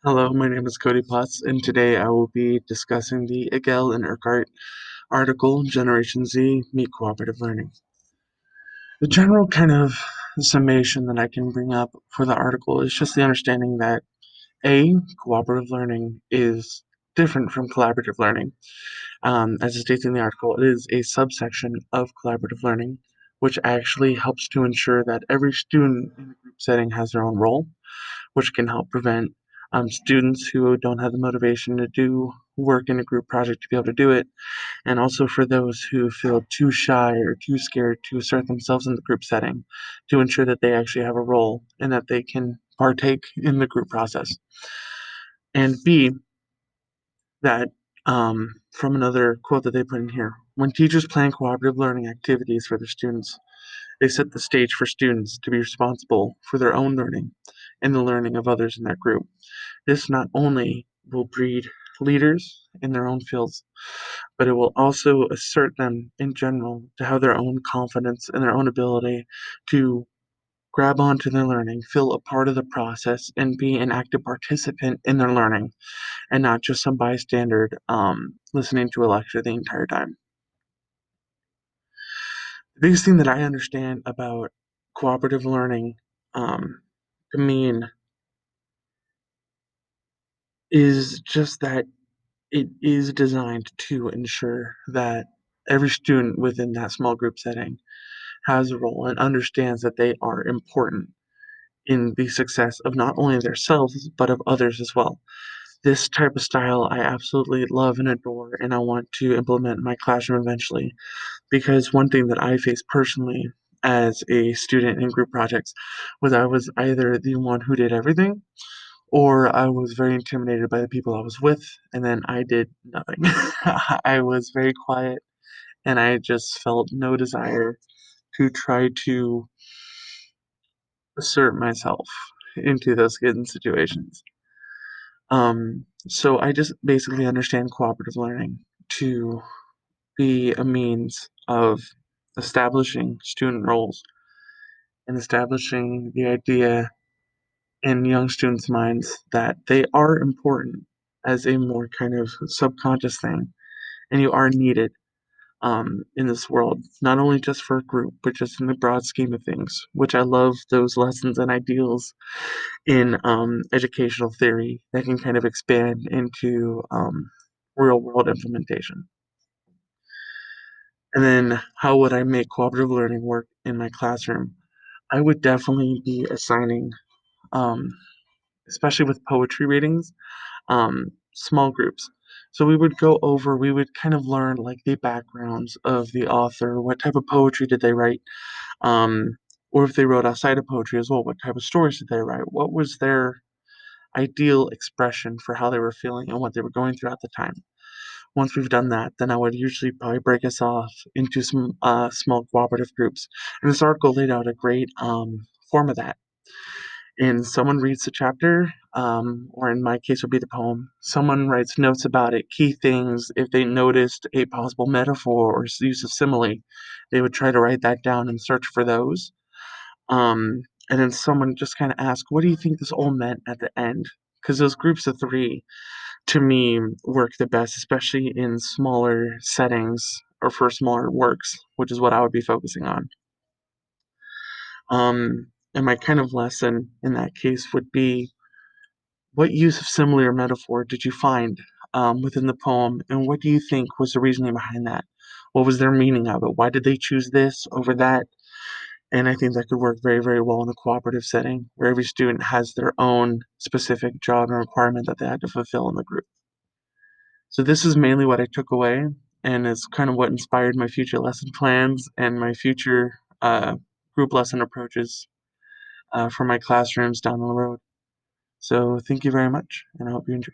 Hello, my name is Cody Potts, and today I will be discussing the Igel and Urquhart article, Generation Z, Meet Cooperative Learning. The general kind of summation that I can bring up for the article is just the understanding that A, cooperative learning is different from collaborative learning. As it states in the article, it is a subsection of collaborative learning, which actually helps to ensure that every student in a group setting has their own role, which can help prevent students who don't have the motivation to do work in a group project to be able to do it, and also for those who feel too shy or too scared to assert themselves in the group setting to ensure that they actually have a role and that they can partake in the group process. And B, that from another quote that they put in here, when teachers plan cooperative learning activities for their students, they set the stage for students to be responsible for their own learning and the learning of others in that group. This not only will breed leaders in their own fields, but it will also assert them in general to have their own confidence and their own ability to grab onto their learning, feel a part of the process, and be an active participant in their learning, and not just some bystander listening to a lecture the entire time. The biggest thing that I understand about cooperative learning to mean is just that it is designed to ensure that every student within that small group setting has a role and understands that they are important in the success of not only themselves but of others as well. This type of style I absolutely love and adore, and I want to implement in my classroom eventually. Because one thing that I faced personally as a student in group projects was I was either the one who did everything or I was very intimidated by the people I was with, and then I did nothing. I was very quiet, and I just felt no desire to try to assert myself into those given situations. So I just basically understand cooperative learning to be a means of establishing student roles and establishing the idea in young students' minds that they are important as a more kind of subconscious thing, and you are needed in this world, not only just for a group, but just in the broad scheme of things, which I love those lessons and ideals in educational theory that can kind of expand into real world implementation. And then, how would I make cooperative learning work in my classroom? I would definitely be assigning, um, especially with poetry readings, small groups. So we would kind of learn like the backgrounds of the author, what type of poetry did they write, um, or if they wrote outside of poetry as well, what type of stories did they write, what was their ideal expression for how they were feeling and what they were going through at the time. Once we've done that, then I would usually probably break us off into some small cooperative groups. And this article laid out a great form of that. And someone reads the chapter, or in my case would be the poem. Someone writes notes about it, key things. If they noticed a possible metaphor or use of simile, they would try to write that down and search for those. And then someone just kind of asked, "What do you think this all meant at the end?" Because those groups of three, to me, work the best, especially in smaller settings or for smaller works, which is what I would be focusing on. And my kind of lesson in that case would be, what use of simile or metaphor did you find within the poem, and what do you think was the reasoning behind that? What was their meaning of it? Why did they choose this over that? And I think that could work very, very well in a cooperative setting where every student has their own specific job and requirement that they had to fulfill in the group. So this is mainly what I took away, and it's kind of what inspired my future lesson plans and my future group lesson approaches for my classrooms down the road. So thank you very much, and I hope you enjoy.